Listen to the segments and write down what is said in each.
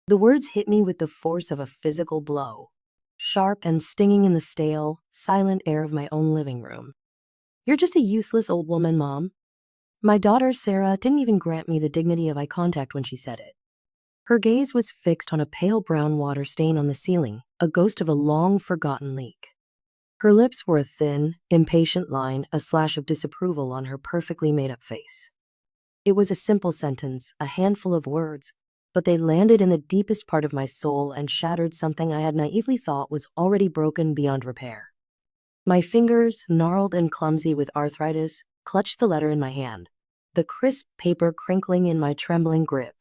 The words hit me with the force of a physical blow, sharp and stinging in the stale, silent air of my own living room. "You're just a useless old woman, Mom." My daughter, Sarah, didn't even grant me the dignity of eye contact when she said it. Her gaze was fixed on a pale brown water stain on the ceiling, a ghost of a long-forgotten leak. Her lips were a thin, impatient line, a slash of disapproval on her perfectly made-up face. It was a simple sentence, a handful of words, but they landed in the deepest part of my soul and shattered something I had naively thought was already broken beyond repair. My fingers, gnarled and clumsy with arthritis, clutched the letter in my hand, the crisp paper crinkling in my trembling grip.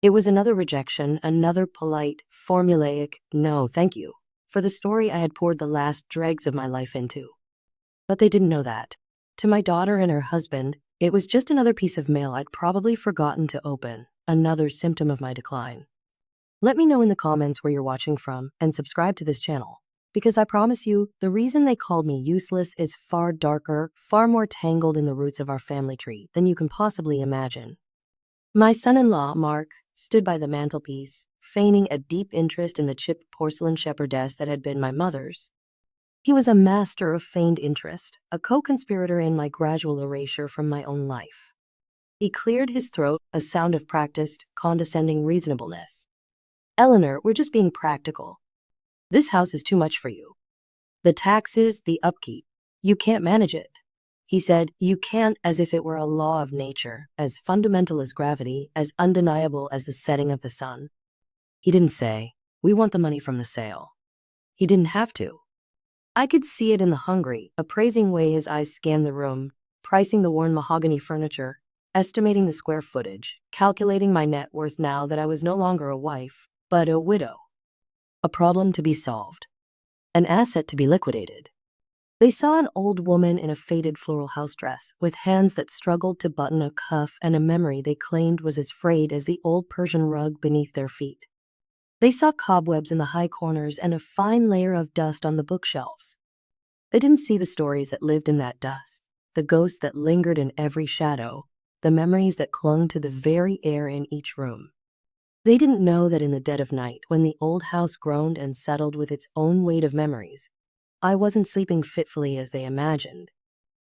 It was another rejection, another polite, formulaic, "No, thank you," for the story I had poured the last dregs of my life into. But they didn't know that. To my daughter and her husband, it was just another piece of mail I'd probably forgotten to open, another symptom of my decline. Let me know in the comments where you're watching from and subscribe to this channel, because I promise you, the reason they called me useless is far darker, far more tangled in the roots of our family tree than you can possibly imagine. My son-in-law, Mark, stood by the mantelpiece, feigning a deep interest in the chipped porcelain shepherdess that had been my mother's. He was a master of feigned interest, a co-conspirator in my gradual erasure from my own life. He cleared his throat, a sound of practiced, condescending reasonableness. "Eleanor, we're just being practical. This house is too much for you. The taxes, the upkeep. You can't manage it." He said, "You can't," as if it were a law of nature, as fundamental as gravity, as undeniable as the setting of the sun. He didn't say, "We want the money from the sale." He didn't have to. I could see it in the hungry, appraising way his eyes scanned the room, pricing the worn mahogany furniture, estimating the square footage, calculating my net worth now that I was no longer a wife, but a widow. A problem to be solved. An asset to be liquidated. They saw an old woman in a faded floral house dress, with hands that struggled to button a cuff and a memory they claimed was as frayed as the old Persian rug beneath their feet. They saw cobwebs in the high corners and a fine layer of dust on the bookshelves. They didn't see the stories that lived in that dust, the ghosts that lingered in every shadow, the memories that clung to the very air in each room. They didn't know that in the dead of night, when the old house groaned and settled with its own weight of memories, I wasn't sleeping fitfully as they imagined.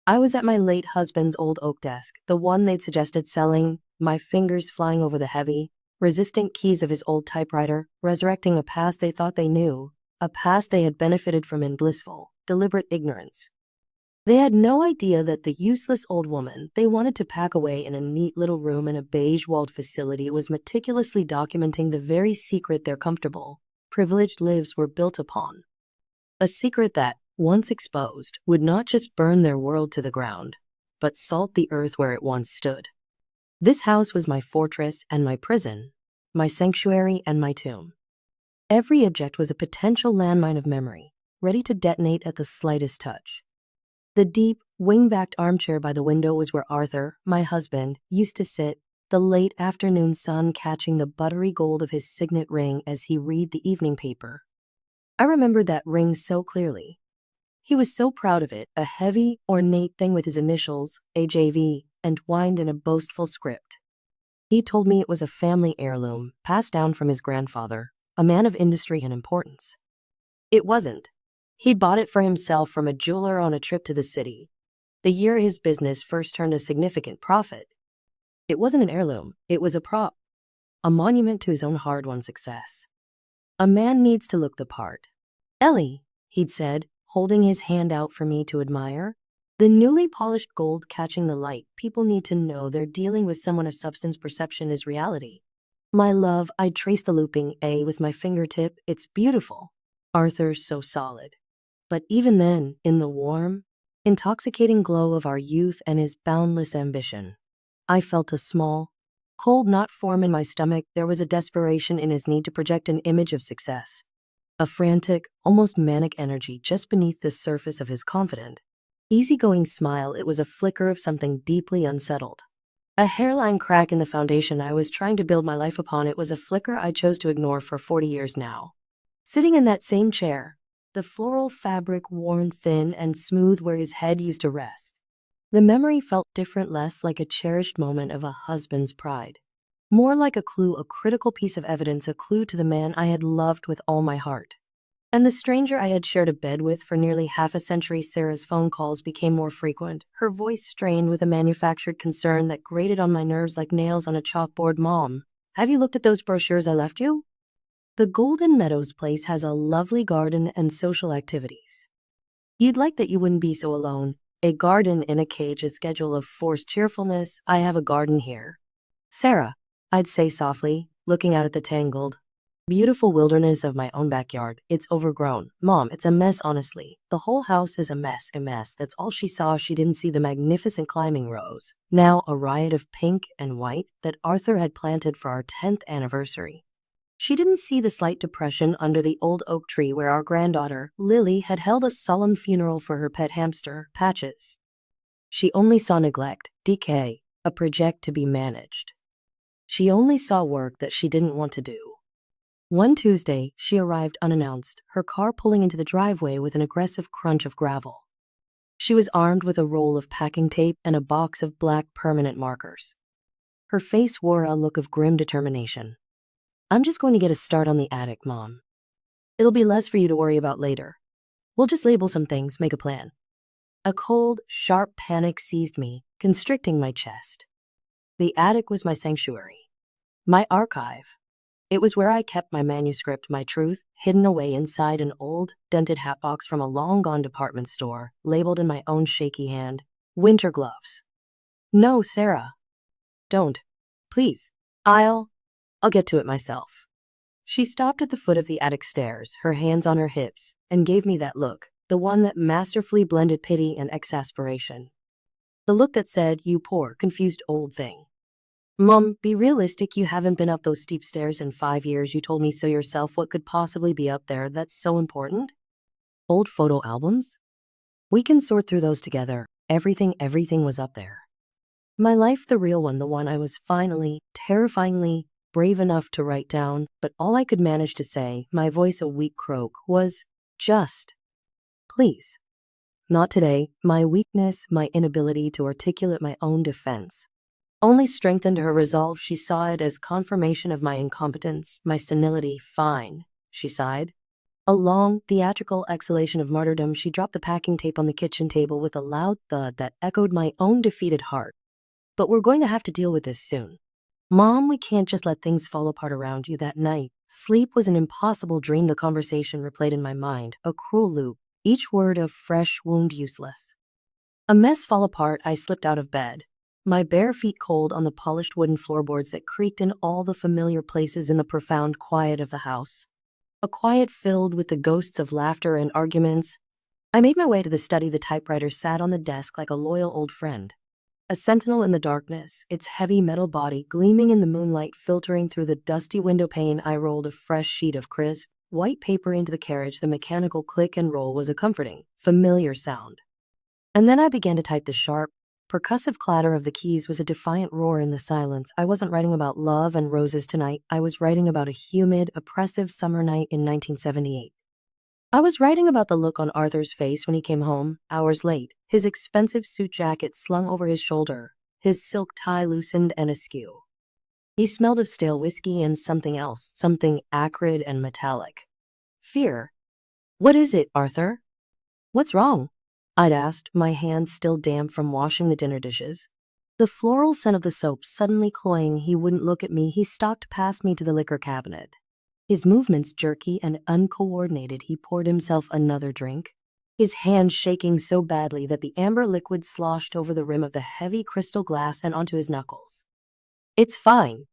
I was at my late husband's old oak desk, the one they'd suggested selling, my fingers flying over the heavy, resistant keys of his old typewriter, resurrecting a past they thought they knew, a past they had benefited from in blissful, deliberate ignorance. They had no idea that the useless old woman they wanted to pack away in a neat little room in a beige-walled facility was meticulously documenting the very secret their comfortable, privileged lives were built upon. A secret that, once exposed, would not just burn their world to the ground, but salt the earth where it once stood. This house was my fortress and my prison, my sanctuary and my tomb. Every object was a potential landmine of memory, ready to detonate at the slightest touch. The deep, wing-backed armchair by the window was where Arthur, my husband, used to sit, the late afternoon sun catching the buttery gold of his signet ring as he read the evening paper. I remembered that ring so clearly. He was so proud of it, a heavy, ornate thing with his initials, AJV, entwined in a boastful script. He told me it was a family heirloom, passed down from his grandfather, a man of industry and importance. It wasn't. He'd bought it for himself from a jeweler on a trip to the city, the year his business first turned a significant profit. It wasn't an heirloom, it was a prop, a monument to his own hard-won success. A man needs to look the part. "Ellie," he'd said, holding his hand out for me to admire, the newly polished gold catching the light, "people need to know they're dealing with someone of substance. Perception is reality." "My love," I'd trace the looping A with my fingertip, "it's beautiful." Arthur's so solid. But even then, in the warm, intoxicating glow of our youth and his boundless ambition, I felt a small, cold knot form in my stomach. There was a desperation in his need to project an image of success. A frantic, almost manic energy just beneath the surface of his confident, easygoing smile. It was a flicker of something deeply unsettled. A hairline crack in the foundation I was trying to build my life upon. It was a flicker I chose to ignore for 40 years now. Sitting in that same chair, the floral fabric worn thin and smooth where his head used to rest, the memory felt different, less like a cherished moment of a husband's pride, More like a clue, a critical piece of evidence, a clue to the man I had loved with all my heart. And the stranger I had shared a bed with for nearly half a century. Sarah's phone calls became more frequent, her voice strained with a manufactured concern that grated on my nerves like nails on a chalkboard. Mom, have you looked at those brochures I left you? The Golden Meadows place has a lovely garden and social activities. You'd like that you wouldn't be so alone. A garden in a cage, a schedule of forced cheerfulness. I have a garden here. Sarah, I'd say softly, looking out at the tangled, beautiful wilderness of my own backyard. It's overgrown. Mom, it's a mess, honestly. The whole house is a mess, a mess. That's all she saw. She didn't see the magnificent climbing rose, now a riot of pink and white, that Arthur had planted for our 10th anniversary. She didn't see the slight depression under the old oak tree where our granddaughter, Lily, had held a solemn funeral for her pet hamster, Patches. She only saw neglect, decay, a project to be managed. She only saw work that she didn't want to do. One Tuesday, she arrived unannounced, her car pulling into the driveway with an aggressive crunch of gravel. She was armed with a roll of packing tape and a box of black permanent markers. Her face wore a look of grim determination. I'm just going to get a start on the attic, Mom. It'll be less for you to worry about later. We'll just label some things, make a plan. A cold, sharp panic seized me, constricting my chest. The attic was my sanctuary, my archive. It was where I kept my manuscript, my truth, hidden away inside an old, dented hatbox from a long-gone department store, labeled in my own shaky hand, winter gloves. No, Sarah. Don't. Please. I'll get to it myself. She stopped at the foot of the attic stairs, her hands on her hips, and gave me that look, the one that masterfully blended pity and exasperation. The look that said, you poor, confused old thing. Mom, be realistic. You haven't been up those steep stairs in 5 years. You told me so yourself. What could possibly be up there that's so important? Old photo albums? We can sort through those together. Everything was up there. My life, the real one, the one I was finally, terrifyingly, brave enough to write down, but all I could manage to say, my voice a weak croak, was, just, please. Not today. My weakness, my inability to articulate my own defense, only strengthened her resolve. She saw it as confirmation of my incompetence, my senility. Fine, she sighed. A long, theatrical exhalation of martyrdom. She dropped the packing tape on the kitchen table with a loud thud that echoed my own defeated heart. But we're going to have to deal with this soon. Mom, we can't just let things fall apart around you. That night, sleep was an impossible dream. The conversation replayed in my mind, a cruel loop, each word a fresh wound, useless. A mess fall apart. I slipped out of bed, my bare feet cold on the polished wooden floorboards that creaked in all the familiar places in the profound quiet of the house. A quiet filled with the ghosts of laughter and arguments. I made my way to the study. The typewriter sat on the desk like a loyal old friend. A sentinel in the darkness, its heavy metal body gleaming in the moonlight filtering through the dusty window pane. I rolled a fresh sheet of crisp, white paper into the carriage. The mechanical click and roll was a comforting, familiar sound. And then I began to type. The sharp, percussive clatter of the keys was a defiant roar in the silence. I wasn't writing about love and roses tonight. I was writing about a humid, oppressive summer night in 1978. I was writing about the look on Arthur's face when he came home, hours late, his expensive suit jacket slung over his shoulder, his silk tie loosened and askew. He smelled of stale whiskey and something else, something acrid and metallic. Fear. What is it, Arthur? What's wrong? I'd asked, my hands still damp from washing the dinner dishes. The floral scent of the soap suddenly cloying. He wouldn't look at me. He stalked past me to the liquor cabinet. His movements jerky and uncoordinated. He poured himself another drink, his hand shaking so badly that the amber liquid sloshed over the rim of the heavy crystal glass and onto his knuckles. It's fine.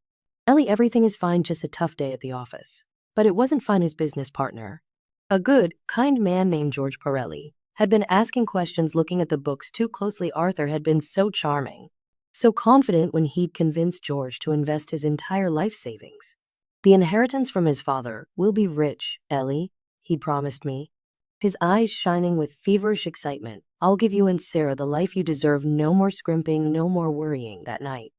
Ellie, everything is fine, just a tough day at the office. But it wasn't fine. His business partner, a good, kind man named George Pirelli, had been asking questions, looking at the books too closely. Arthur had been so charming, so confident when he'd convinced George to invest his entire life savings. The inheritance from his father. Will be rich, Ellie, he promised me, his eyes shining with feverish excitement. I'll give you and Sarah the life you deserve. No more scrimping, no more worrying. That night,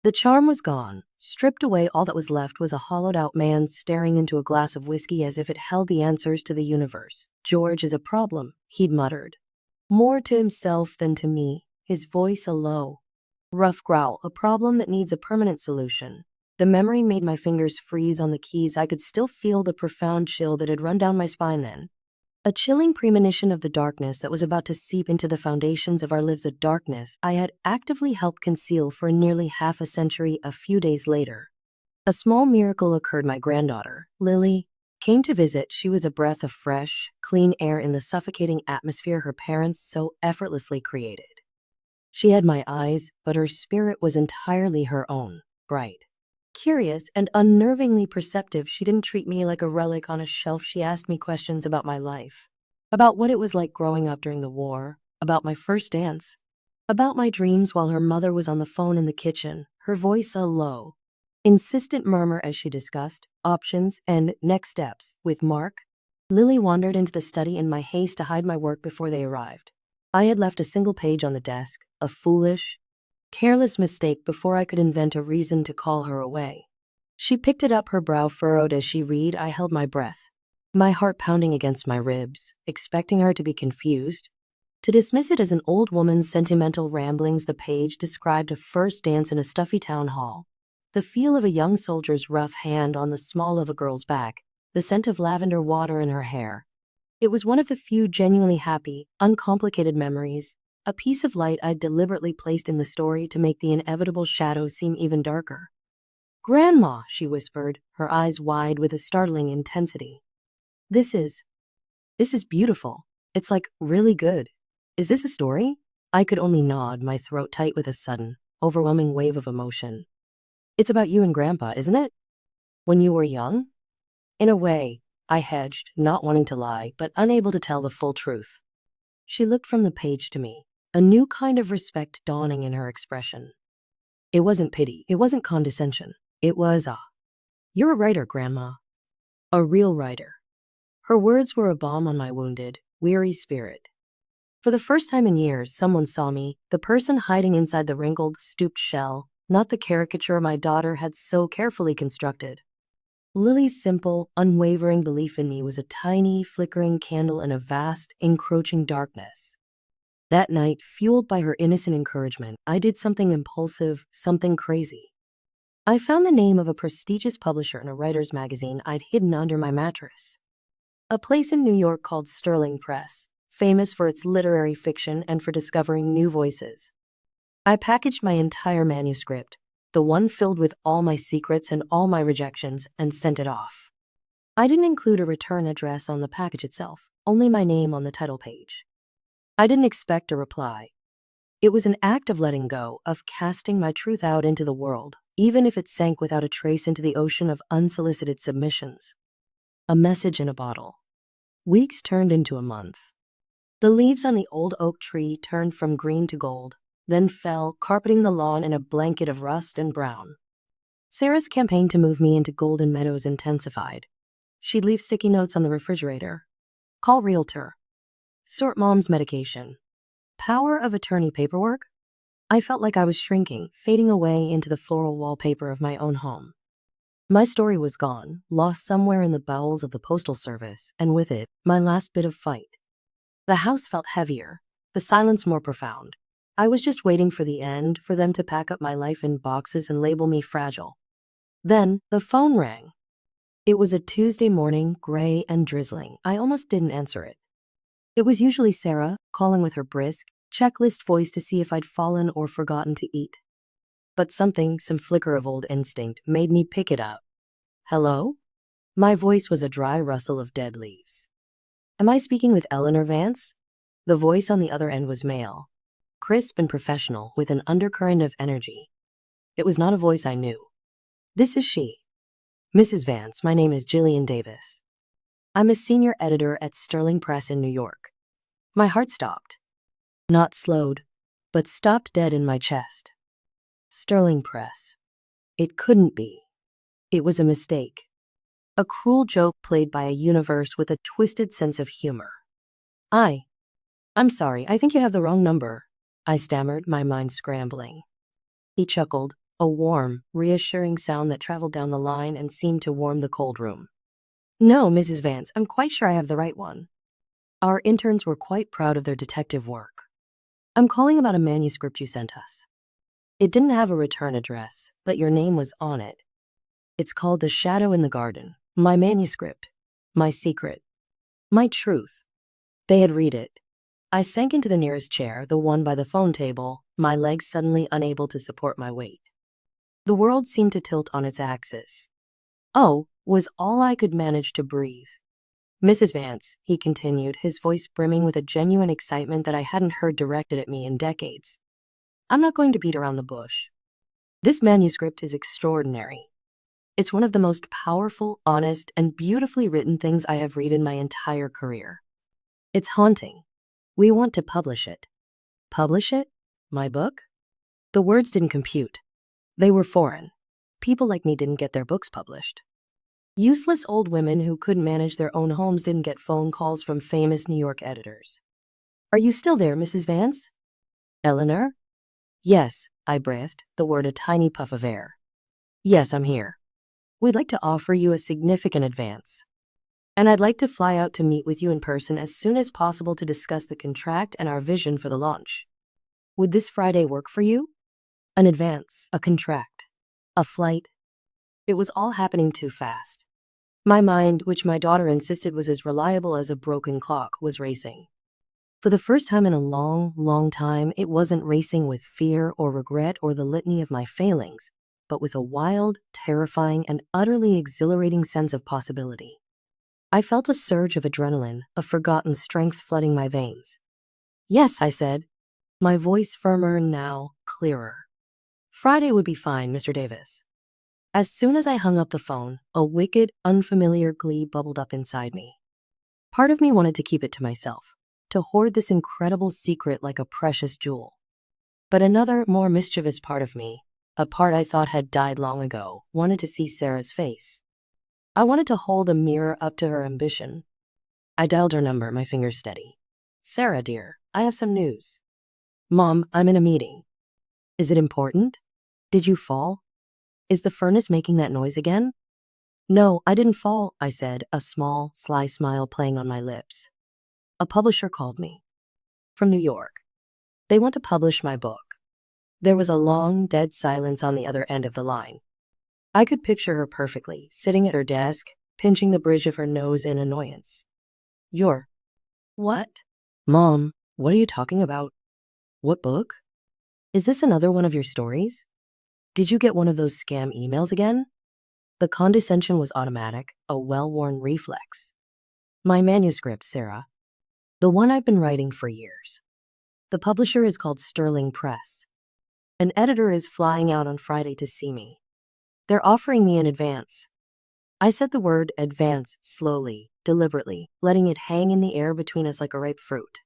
the charm was gone, stripped away. All that was left was a hollowed-out man staring into a glass of whiskey as if it held the answers to the universe. George is a problem, he'd muttered, more to himself than to me, his voice a low, rough growl. A problem that needs a permanent solution. The memory made my fingers freeze on the keys. I could still feel the profound chill that had run down my spine then. A chilling premonition of the darkness that was about to seep into the foundations of our lives, a darkness I had actively helped conceal for nearly half a century. A few days later, a small miracle occurred. My granddaughter, Lily, came to visit. She was a breath of fresh, clean air in the suffocating atmosphere her parents so effortlessly created. She had my eyes, but her spirit was entirely her own, bright, curious, and unnervingly perceptive. She didn't treat me like a relic on a shelf. She asked me questions about my life, about what it was like growing up during the war, about my first dance, about my dreams, while her mother was on the phone in the kitchen, her voice a low, insistent murmur as she discussed options and next steps with Mark. Lily wandered into the study in my haste to hide my work before they arrived. I had left a single page on the desk, a foolish, careless mistake before I could invent a reason to call her away. She picked it up, her brow furrowed as she read. I held my breath, my heart pounding against my ribs, expecting her to be confused, to dismiss it as an old woman's sentimental ramblings. The page described a first dance in a stuffy town hall, the feel of a young soldier's rough hand on the small of a girl's back, the scent of lavender water in her hair. It was one of the few genuinely happy, uncomplicated memories, a piece of light I'd deliberately placed in the story to make the inevitable shadows seem even darker. "Grandma," she whispered, her eyes wide with a startling intensity. This is beautiful. It's like really good. Is this a story?" I could only nod, my throat tight with a sudden, overwhelming wave of emotion. "It's about you and Grandpa, isn't it? When you were young?" "In a way," I hedged, not wanting to lie, but unable to tell the full truth. She looked from the page to me, a new kind of respect dawning in her expression. It wasn't pity, it wasn't condescension. It was, "You're a writer, Grandma. A real writer." Her words were a balm on my wounded, weary spirit. For the first time in years, someone saw me, the person hiding inside the wrinkled, stooped shell, not the caricature my daughter had so carefully constructed. Lily's simple, unwavering belief in me was a tiny, flickering candle in a vast, encroaching darkness. That night, fueled by her innocent encouragement, I did something impulsive, something crazy. I found the name of a prestigious publisher in a writer's magazine I'd hidden under my mattress. A place in New York called Sterling Press, famous for its literary fiction and for discovering new voices. I packaged my entire manuscript, the one filled with all my secrets and all my rejections, and sent it off. I didn't include a return address on the package itself, only my name on the title page. I didn't expect a reply. It was an act of letting go, of casting my truth out into the world, even if it sank without a trace into the ocean of unsolicited submissions. A message in a bottle. Weeks turned into a month. The leaves on the old oak tree turned from green to gold, then fell, carpeting the lawn in a blanket of rust and brown. Sarah's campaign to move me into Golden Meadows intensified. She'd leave sticky notes on the refrigerator. Call realtor. Sort mom's medication. Power of attorney paperwork? I felt like I was shrinking, fading away into the floral wallpaper of my own home. My story was gone, lost somewhere in the bowels of the postal service, and with it, my last bit of fight. The house felt heavier, the silence more profound. I was just waiting for the end, for them to pack up my life in boxes and label me fragile. Then, the phone rang. It was a Tuesday morning, gray and drizzling. I almost didn't answer it. It was usually Sarah, calling with her brisk, checklist voice to see if I'd fallen or forgotten to eat. But some flicker of old instinct, made me pick it up. "Hello?" My voice was a dry rustle of dead leaves. "Am I speaking with Eleanor Vance?" The voice on the other end was male, crisp and professional, with an undercurrent of energy. It was not a voice I knew. "This is she. Mrs. Vance, my name is Jillian Davis. I'm a senior editor at Sterling Press in New York." My heart stopped. Not slowed, but stopped dead in my chest. Sterling Press. It couldn't be. It was a mistake. A cruel joke played by a universe with a twisted sense of humor. I'm sorry, I think you have the wrong number," I stammered, my mind scrambling. He chuckled, a warm, reassuring sound that traveled down the line and seemed to warm the cold room. "No, Mrs. Vance, I'm quite sure I have the right one." Our interns were quite proud of their detective work. "I'm calling about a manuscript you sent us. It didn't have a return address, but your name was on it. It's called The Shadow in the Garden. My manuscript. My secret. My truth. They had read it. I sank into the nearest chair, the one by the phone table, my legs suddenly unable to support my weight. The world seemed to tilt on its axis. Oh, was all I could manage to breathe. Mrs. Vance, he continued, his voice brimming with a genuine excitement that I hadn't heard directed at me in decades. I'm not going to beat around the bush. This manuscript is extraordinary. It's one of the most powerful, honest, and beautifully written things I have read in my entire career. It's haunting. We want to publish it. Publish it? My book? The words didn't compute. They were foreign. People like me didn't get their books published. Useless old women who couldn't manage their own homes didn't get phone calls from famous New York editors. Are you still there, Mrs. Vance? Eleanor? Yes, I breathed, the word a tiny puff of air. Yes, I'm here. We'd like to offer you a significant advance. And I'd like to fly out to meet with you in person as soon as possible to discuss the contract and our vision for the launch. Would this Friday work for you? An advance, a contract, a flight. It was all happening too fast. My mind, which my daughter insisted was as reliable as a broken clock, was racing. For the first time in a long, long time, it wasn't racing with fear or regret or the litany of my failings, but with a wild, terrifying, and utterly exhilarating sense of possibility. I felt a surge of adrenaline, a forgotten strength flooding my veins. Yes, I said, my voice firmer now, clearer. Friday would be fine, Mr. Davis. As soon as I hung up the phone, a wicked, unfamiliar glee bubbled up inside me. Part of me wanted to keep it to myself, to hoard this incredible secret like a precious jewel. But another, more mischievous part of me, a part I thought had died long ago, wanted to see Sarah's face. I wanted to hold a mirror up to her ambition. I dialed her number, my fingers steady. Sarah, dear, I have some news. Mom, I'm in a meeting. Is it important? Did you fall? Is the furnace making that noise again? No, I didn't fall, I said, a small, sly smile playing on my lips. A publisher called me. From New York. They want to publish my book. There was a long, dead silence on the other end of the line. I could picture her perfectly, sitting at her desk, pinching the bridge of her nose in annoyance. You're... What? Mom, what are you talking about? What book? Is this another one of your stories? Did you get one of those scam emails again? The condescension was automatic, a well-worn reflex. My manuscript, Sarah. The one I've been writing for years. The publisher is called Sterling Press. An editor is flying out on Friday to see me. They're offering me an advance. I said the word advance slowly, deliberately, letting it hang in the air between us like a ripe fruit.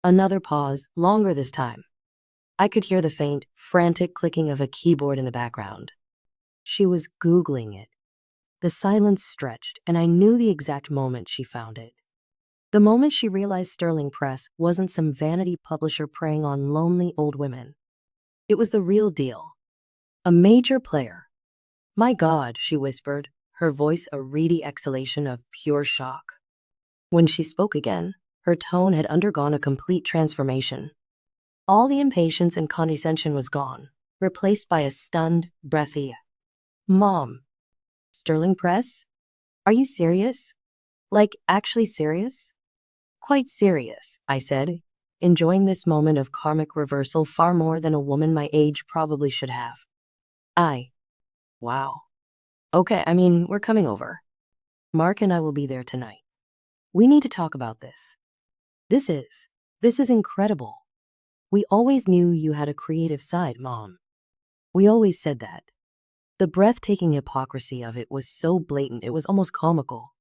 Another pause, longer this time. I could hear the faint, frantic clicking of a keyboard in the background. She was Googling it. The silence stretched, and I knew the exact moment she found it. The moment she realized Sterling Press wasn't some vanity publisher preying on lonely old women. It was the real deal. A major player. My God, she whispered, her voice a reedy exhalation of pure shock. When she spoke again, her tone had undergone a complete transformation. All the impatience and condescension was gone, replaced by a stunned, breathy, Mom. Sterling Press? Are you serious? Like, actually serious? Quite serious, I said, enjoying this moment of karmic reversal far more than a woman my age probably should have. Wow. Okay, we're coming over. Mark and I will be there tonight. We need to talk about this. This is incredible. We always knew you had a creative side, Mom. We always said that. The breathtaking hypocrisy of it was so blatant it was almost comical.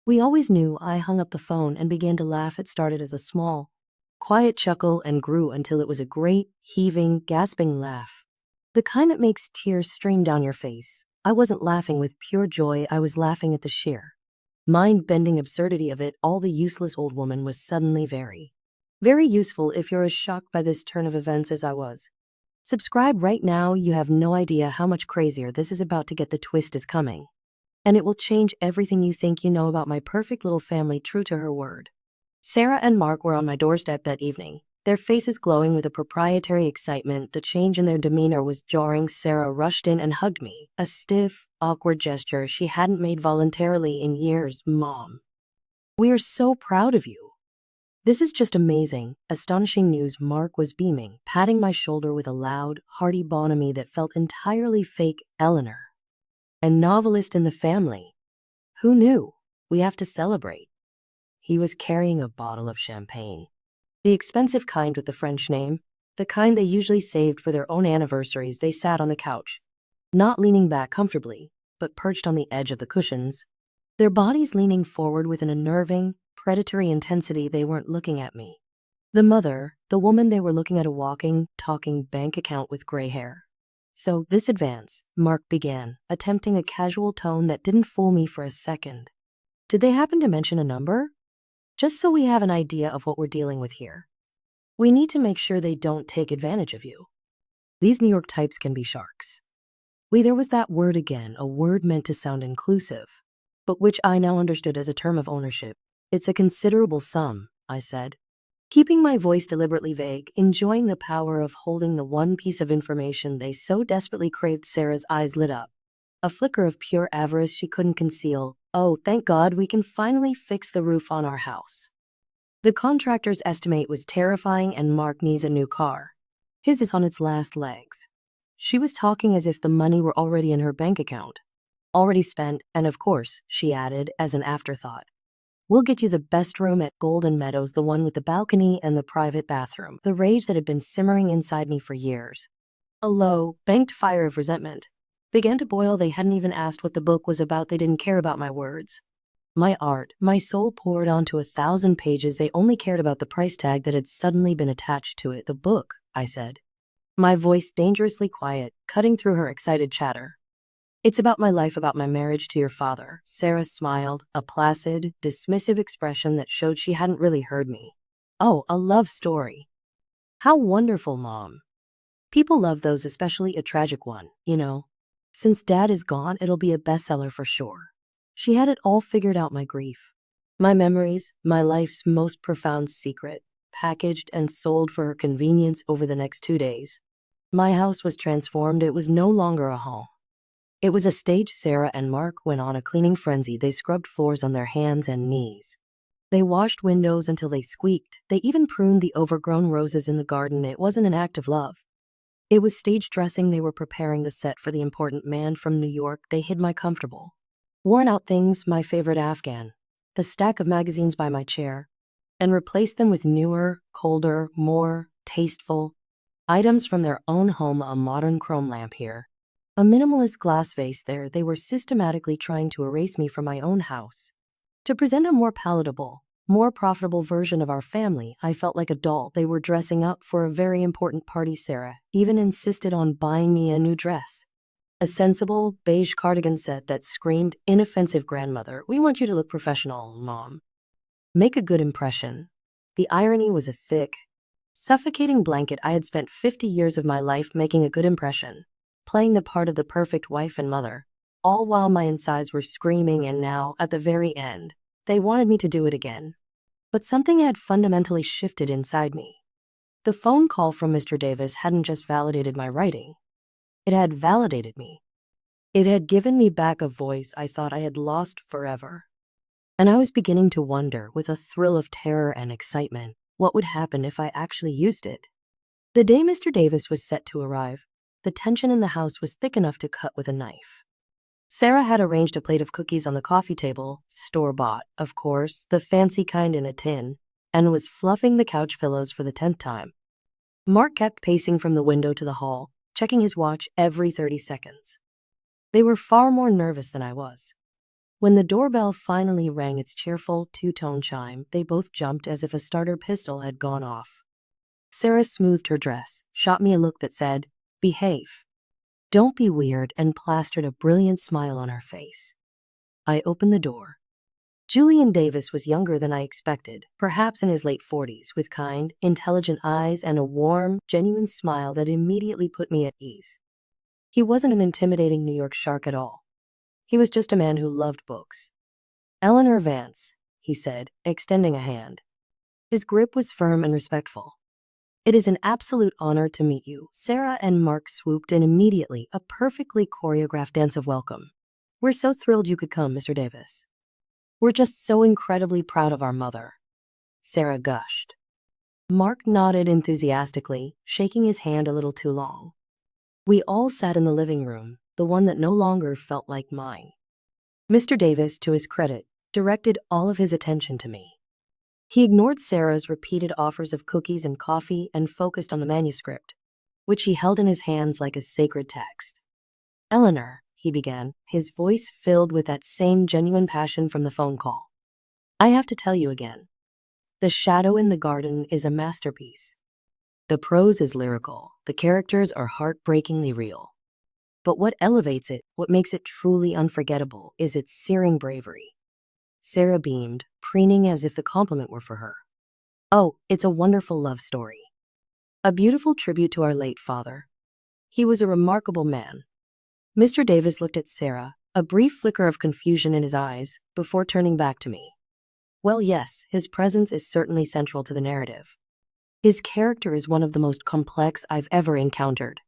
We always knew. I hung up the phone and began to laugh. It started as a small, quiet chuckle and grew until it was a great, heaving, gasping laugh. The kind that makes tears stream down your face. I wasn't laughing with pure joy, I was laughing at the sheer, mind-bending absurdity of it. All. The useless old woman was suddenly very useful if you're as shocked by this turn of events as I was. Subscribe right now. You have no idea how much crazier this is about to get. The twist is coming. And it will change everything you think you know about my perfect little family. True to her word. Sarah and Mark were on my doorstep that evening, their faces glowing with a proprietary excitement. The change in their demeanor was jarring. Sarah rushed in and hugged me, a stiff, awkward gesture she hadn't made voluntarily in years. "Mom, we are so proud of you. This is just amazing, astonishing news." Mark was beaming, patting my shoulder with a loud, hearty bonhomie that felt entirely fake. "Eleanor, a novelist in the family. Who knew? We have to celebrate." He was carrying a bottle of champagne. The expensive kind with the French name, the kind they usually saved for their own anniversaries. They sat on the couch, not leaning back comfortably, but perched on the edge of the cushions, their bodies leaning forward with an unnerving, predatory intensity. They weren't looking at me. The mother, the woman they were looking at, a walking, talking bank account with gray hair. "So, this advance," Mark began, attempting a casual tone that didn't fool me for a second. "Did they happen to mention a number? Just so we have an idea of what we're dealing with here. We need to make sure they don't take advantage of you. These New York types can be sharks." There was that word again, a word meant to sound inclusive, but which I now understood as a term of ownership. "It's a considerable sum," I said, keeping my voice deliberately vague, enjoying the power of holding the one piece of information they so desperately craved. Sarah's eyes lit up, a flicker of pure avarice she couldn't conceal. "Oh, thank God, we can finally fix the roof on our house. The contractor's estimate was terrifying, and Mark needs a new car. His is on its last legs." She was talking as if the money were already in her bank account, already spent, and of course, she added as an afterthought, "We'll get you the best room at Golden Meadows, the one with the balcony and the private bathroom." The rage that had been simmering inside me for years, a low, banked fire of resentment, began to boil. They hadn't even asked what the book was about. They didn't care about my words, my art, my soul poured onto 1,000 pages. They only cared about the price tag that had suddenly been attached to it. "The book," I said, my voice dangerously quiet, cutting through her excited chatter. "It's about my life, about my marriage to your father." Sarah smiled, a placid, dismissive expression that showed she hadn't really heard me. "Oh, a love story. How wonderful, Mom. People love those, especially a tragic one, you know. Since Dad is gone, it'll be a bestseller for sure." She had it all figured out: my grief, my memories, my life's most profound secret, packaged and sold for her convenience. Over the next 2 days, my house was transformed. It was no longer a home. It was a stage. Sarah and Mark went on a cleaning frenzy. They scrubbed floors on their hands and knees. They washed windows until they squeaked. They even pruned the overgrown roses in the garden. It wasn't an act of love. It was stage dressing. They were preparing the set for the important man from New York. They hid my comfortable, worn-out things, my favorite Afghan, the stack of magazines by my chair, and replaced them with newer, colder, more tasteful items from their own home. A modern chrome lamp here, a minimalist glass vase there. They were systematically trying to erase me from my own house, to present a more palatable, more profitable version of our family. I felt like a doll. They were dressing up for a very important party. Sarah even insisted on buying me a new dress, a sensible, beige cardigan set that screamed inoffensive grandmother. "We want you to look professional, Mom. Make a good impression." The irony was a thick, suffocating blanket. I had spent 50 years of my life making a good impression, playing the part of the perfect wife and mother, all while my insides were screaming, and now, at the very end, they wanted me to do it again. But something had fundamentally shifted inside me. The phone call from Mr. Davis hadn't just validated my writing. It had validated me. It had given me back a voice I thought I had lost forever. And I was beginning to wonder, with a thrill of terror and excitement, what would happen if I actually used it. The day Mr. Davis was set to arrive, the tension in the house was thick enough to cut with a knife. Sarah had arranged a plate of cookies on the coffee table, store-bought, of course, the fancy kind in a tin, and was fluffing the couch pillows for the 10th time. Mark kept pacing from the window to the hall, checking his watch every 30 seconds. They were far more nervous than I was. When the doorbell finally rang its cheerful two-tone chime, they both jumped as if a starter pistol had gone off. Sarah smoothed her dress, shot me a look that said, "Behave. Don't be weird," and plastered a brilliant smile on her face. I opened the door. Julian Davis was younger than I expected, perhaps in his late 40s, with kind, intelligent eyes and a warm, genuine smile that immediately put me at ease. He wasn't an intimidating New York shark at all. He was just a man who loved books. "Eleanor Vance," he said, extending a hand. His grip was firm and respectful. It is an absolute honor to meet you. Sarah and Mark swooped in immediately, a perfectly choreographed dance of welcome. We're so thrilled you could come, Mr. Davis. We're just so incredibly proud of our mother, Sarah gushed. Mark nodded enthusiastically, shaking his hand a little too long. We all sat in the living room, the one that no longer felt like mine. Mr. Davis, to his credit, directed all of his attention to me. He ignored Sarah's repeated offers of cookies and coffee and focused on the manuscript, which he held in his hands like a sacred text. Eleanor, he began, his voice filled with that same genuine passion from the phone call. I have to tell you again. The Shadow in the Garden is a masterpiece. The prose is lyrical, the characters are heartbreakingly real. But what elevates it, what makes it truly unforgettable, is its searing bravery. Sarah beamed, preening as if the compliment were for her. Oh, it's a wonderful love story. A beautiful tribute to our late father. He was a remarkable man. Mr. Davis looked at Sarah, a brief flicker of confusion in his eyes, before turning back to me. Well, yes, his presence is certainly central to the narrative. His character is one of the most complex I've ever encountered.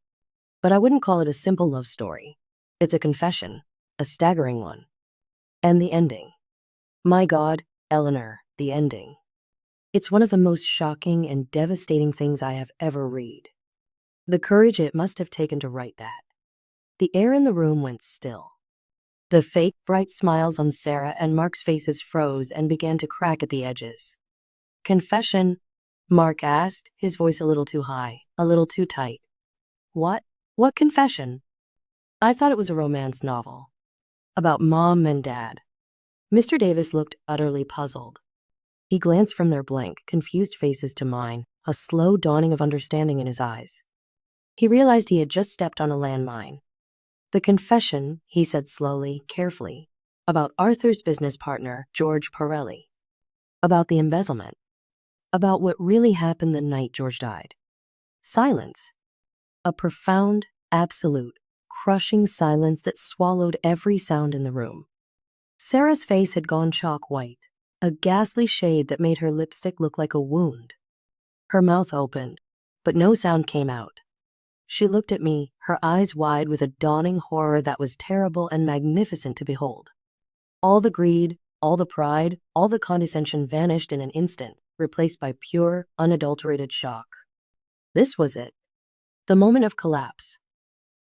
But I wouldn't call it a simple love story. It's a confession, a staggering one. And the ending. My God, Eleanor, the ending. It's one of the most shocking and devastating things I have ever read. The courage it must have taken to write that. The air in the room went still. The fake, bright smiles on Sarah and Mark's faces froze and began to crack at the edges. Confession? Mark asked, his voice a little too high, a little too tight. What? What confession? I thought it was a romance novel. About Mom and Dad. Mr. Davis looked utterly puzzled. He glanced from their blank, confused faces to mine, a slow dawning of understanding in his eyes. He realized he had just stepped on a landmine. The confession, he said slowly, carefully, about Arthur's business partner, George Pirelli. About the embezzlement. About what really happened the night George died. Silence. A profound, absolute, crushing silence that swallowed every sound in the room. Sarah's face had gone chalk white, a ghastly shade that made her lipstick look like a wound. Her mouth opened, but no sound came out. She looked at me, her eyes wide with a dawning horror that was terrible and magnificent to behold. All the greed, all the pride, all the condescension vanished in an instant, replaced by pure, unadulterated shock. This was it. The moment of collapse.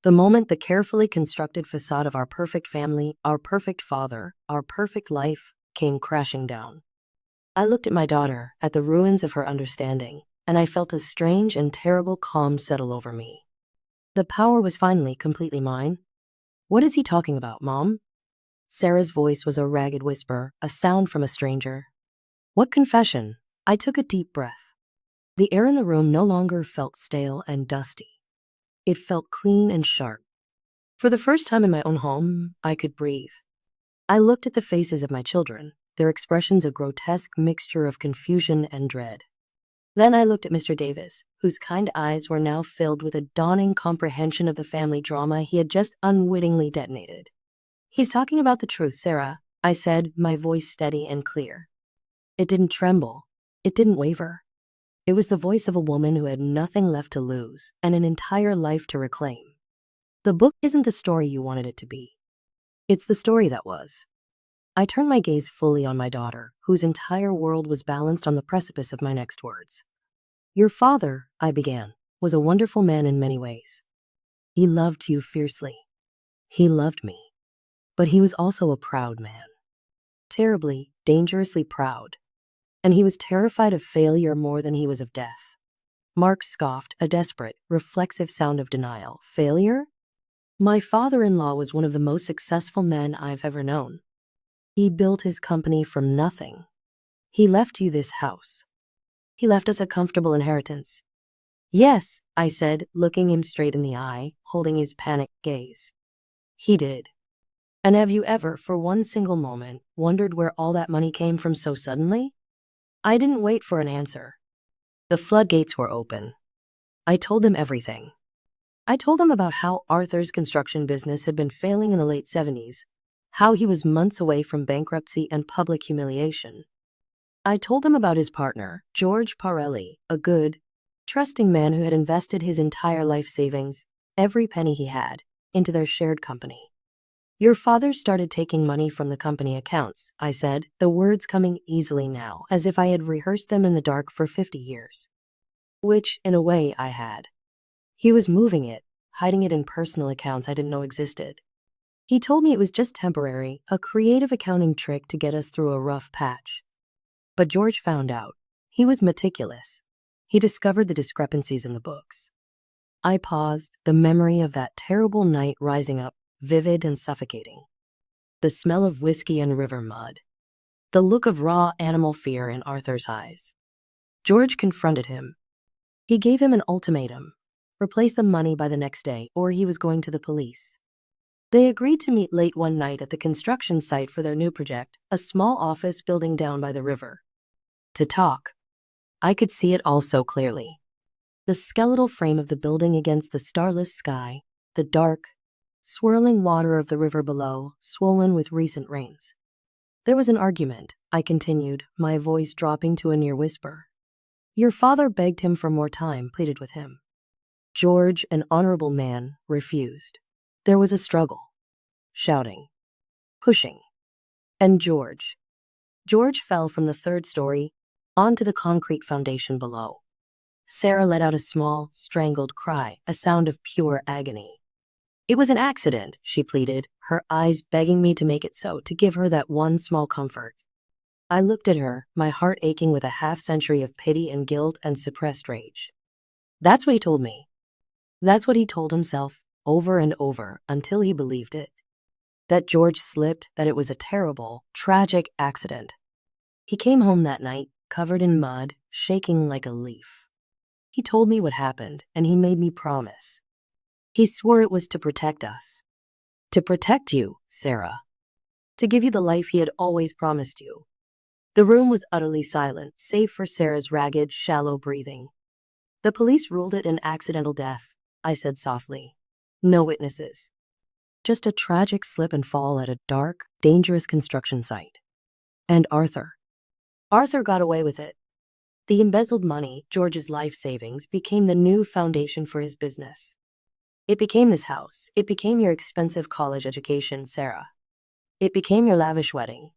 The moment the carefully constructed facade of our perfect family, our perfect father, our perfect life, came crashing down. I looked at my daughter, at the ruins of her understanding, and I felt a strange and terrible calm settle over me. The power was finally completely mine. What is he talking about, Mom? Sarah's voice was a ragged whisper, a sound from a stranger. What confession? I took a deep breath. The air in the room no longer felt stale and dusty. It felt clean and sharp. For the first time in my own home, I could breathe. I looked at the faces of my children, their expressions a grotesque mixture of confusion and dread. Then I looked at Mr. Davis, whose kind eyes were now filled with a dawning comprehension of the family drama he had just unwittingly detonated. He's talking about the truth, Sarah, I said, my voice steady and clear. It didn't tremble. It didn't waver. It was the voice of a woman who had nothing left to lose and an entire life to reclaim. The book isn't the story you wanted it to be. It's the story that was. I turned my gaze fully on my daughter, whose entire world was balanced on the precipice of my next words. Your father, I began, was a wonderful man in many ways. He loved you fiercely. He loved me. But he was also a proud man. Terribly, dangerously proud. And he was terrified of failure more than he was of death. Mark scoffed, a desperate, reflexive sound of denial. Failure? My father-in-law was one of the most successful men I've ever known. He built his company from nothing. He left you this house. He left us a comfortable inheritance. Yes, I said, looking him straight in the eye, holding his panicked gaze. He did. And have you ever, for one single moment, wondered where all that money came from so suddenly? I didn't wait for an answer. The floodgates were open. I told them everything. I told them about how Arthur's construction business had been failing in the late 70s, how he was months away from bankruptcy and public humiliation. I told them about his partner, George Pirelli, a good, trusting man who had invested his entire life savings, every penny he had, into their shared company. Your father started taking money from the company accounts, I said, the words coming easily now, as if I had rehearsed them in the dark for 50 years. Which, in a way, I had. He was moving it, hiding it in personal accounts I didn't know existed. He told me it was just temporary, a creative accounting trick to get us through a rough patch. But George found out. He was meticulous. He discovered the discrepancies in the books. I paused, the memory of that terrible night rising up, vivid and suffocating. The smell of whiskey and river mud. The look of raw animal fear in Arthur's eyes. George confronted him. He gave him an ultimatum. Replace the money by the next day, or he was going to the police. They agreed to meet late one night at the construction site for their new project, a small office building down by the river. To talk. I could see it all so clearly. The skeletal frame of the building against the starless sky, the dark, swirling water of the river below, swollen with recent rains. There was an argument, I continued, my voice dropping to a near whisper. Your father begged him for more time, pleaded with him. George, an honorable man, refused. There was a struggle. Shouting. Pushing. And George fell from the third story onto the concrete foundation below. Sarah let out a small, strangled cry, a sound of pure agony. It was an accident, she pleaded, her eyes begging me to make it so, to give her that one small comfort. I looked at her, my heart aching with a half-century of pity and guilt and suppressed rage. That's what he told me. That's what he told himself, over and over, until he believed it. That George slipped, that it was a terrible, tragic accident. He came home that night, covered in mud, shaking like a leaf. He told me what happened, and he made me promise. He swore it was to protect us. To protect you, Sarah. To give you the life he had always promised you. The room was utterly silent, save for Sarah's ragged, shallow breathing. The police ruled it an accidental death, I said softly. No witnesses. Just a tragic slip and fall at a dark, dangerous construction site. And Arthur. Arthur got away with it. The embezzled money, George's life savings, became the new foundation for his business. It became this house. It became your expensive college education, Sarah. It became your lavish wedding.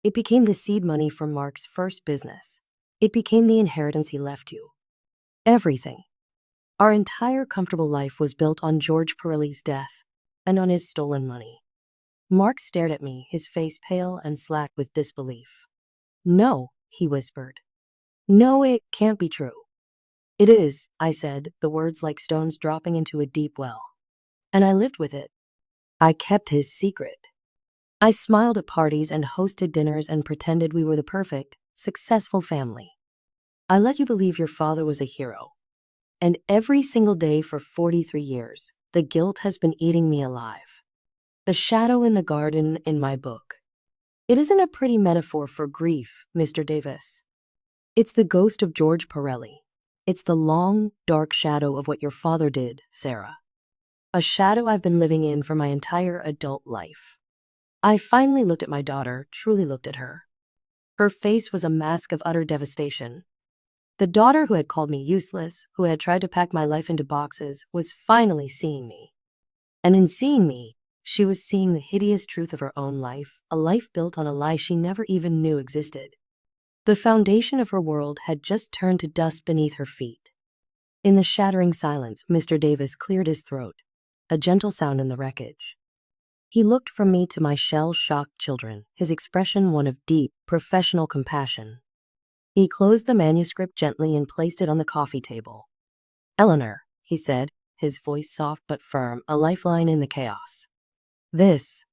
It became the seed money for Mark's first business. It became the inheritance he left you. Everything. Our entire comfortable life was built on George Pirelli's death and on his stolen money. Mark stared at me, his face pale and slack with disbelief. No, he whispered. No, it can't be true. It is, I said, the words like stones dropping into a deep well. And I lived with it. I kept his secret. I smiled at parties and hosted dinners and pretended we were the perfect, successful family. I let you believe your father was a hero. And every single day for 43 years, the guilt has been eating me alive. The shadow in the garden in my book. It isn't a pretty metaphor for grief, Mr. Davis. It's the ghost of George Pirelli. It's the long, dark shadow of what your father did, Sarah. A shadow I've been living in for my entire adult life. I finally looked at my daughter, truly looked at her. Her face was a mask of utter devastation. The daughter who had called me useless, who had tried to pack my life into boxes, was finally seeing me. And in seeing me, she was seeing the hideous truth of her own life, a life built on a lie she never even knew existed. The foundation of her world had just turned to dust beneath her feet. In the shattering silence, Mr. Davis cleared his throat, a gentle sound in the wreckage. He looked from me to my shell-shocked children, his expression one of deep, professional compassion. He closed the manuscript gently and placed it on the coffee table. Eleanor, he said, his voice soft but firm, a lifeline in the chaos. This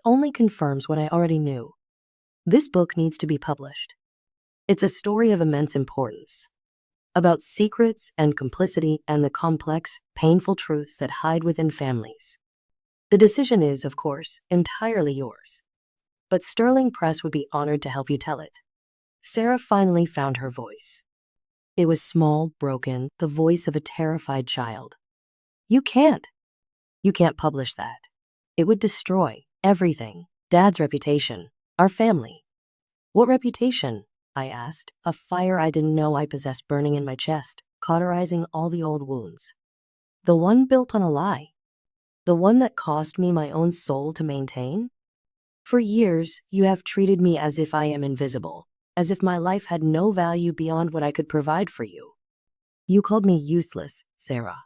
only confirms what I already knew. This book needs to be published. It's a story of immense importance. About secrets and complicity and the complex, painful truths that hide within families. The decision is, of course, entirely yours. But Sterling Press would be honored to help you tell it. Sarah finally found her voice. It was small, broken, the voice of a terrified child. You can't publish that. It would destroy everything. Dad's reputation, our family. What reputation? I asked, a fire I didn't know I possessed burning in my chest. cauterizing all the old wounds. The one built on a lie. The one that cost me my own soul to maintain. For years, you have treated me as if I am invisible, as if my life had no value beyond what I could provide for you. You called me useless, Sarah.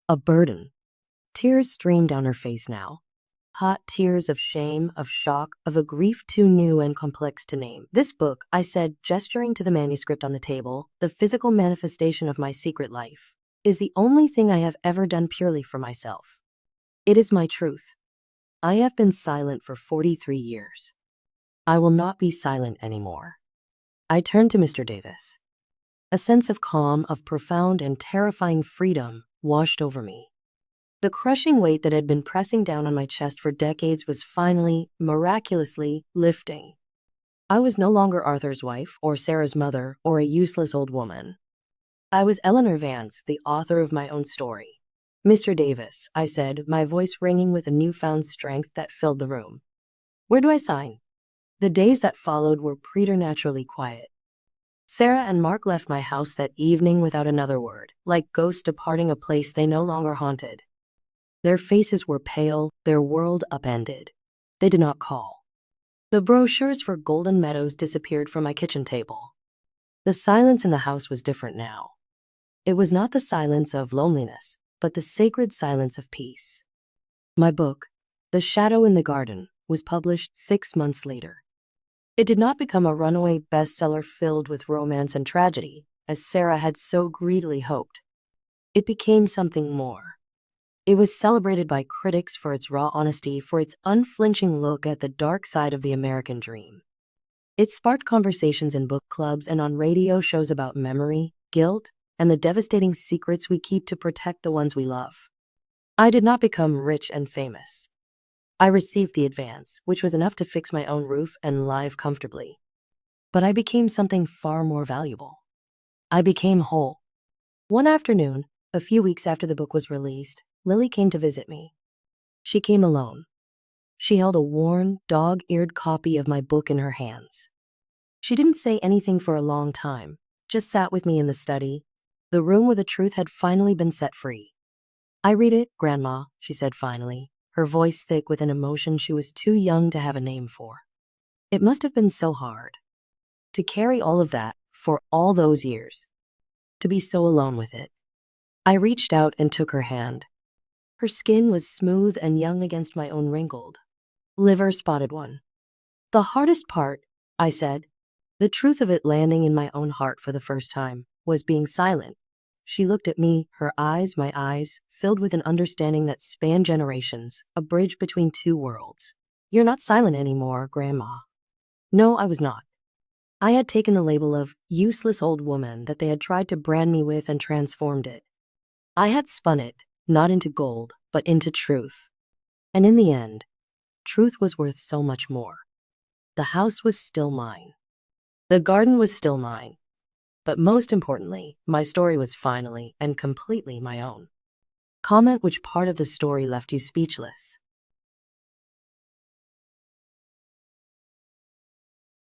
A burden. Tears streamed down her face now. Hot tears of shame, of shock, of a grief too new and complex to name. This book, I said, gesturing to the manuscript on the table, the physical manifestation of my secret life, is the only thing I have ever done purely for myself. It is my truth. I have been silent for 43 years. I will not be silent anymore. I turned to Mr. Davis. A sense of calm, of profound and terrifying freedom washed over me. The crushing weight that had been pressing down on my chest for decades was finally, miraculously, lifting. I was no longer Arthur's wife, or Sarah's mother, or a useless old woman. I was Eleanor Vance, the author of my own story. Mr. Davis, I said, my voice ringing with a newfound strength that filled the room. Where do I sign? The days that followed were preternaturally quiet. Sarah and Mark left my house that evening without another word, like ghosts departing a place they no longer haunted. Their faces were pale, their world upended. They did not call. The brochures for Golden Meadows disappeared from my kitchen table. The silence in the house was different now. It was not the silence of loneliness, but the sacred silence of peace. My book, The Shadow in the Garden, was published 6 months later. It did not become a runaway bestseller filled with romance and tragedy, as Sarah had so greedily hoped. It became something more. It was celebrated by critics for its raw honesty, for its unflinching look at the dark side of the American dream. It sparked conversations in book clubs and on radio shows about memory, guilt, and the devastating secrets we keep to protect the ones we love. I did not become rich and famous. I received the advance, which was enough to fix my own roof and live comfortably. But I became something far more valuable. I became whole. One afternoon, a few weeks after the book was released, Lily came to visit me. She came alone. She held a worn, dog-eared copy of my book in her hands. She didn't say anything for a long time, just sat with me in the study, the room where the truth had finally been set free. I read it, Grandma, she said finally, her voice thick with an emotion she was too young to have a name for. It must have been so hard. To carry all of that for all those years. To be so alone with it. I reached out and took her hand. Her skin was smooth and young against my own wrinkled, liver-spotted one. The hardest part, I said, the truth of it landing in my own heart for the first time, was being silent. She looked at me, her eyes, my eyes, filled with an understanding that spanned generations, a bridge between two worlds. You're not silent anymore, Grandma. No, I was not. I had taken the label of useless old woman that they had tried to brand me with and transformed it. I had spun it, not into gold, but into truth. And in the end, truth was worth so much more. The house was still mine. The garden was still mine. But most importantly, my story was finally and completely my own. Comment which part of the story left you speechless.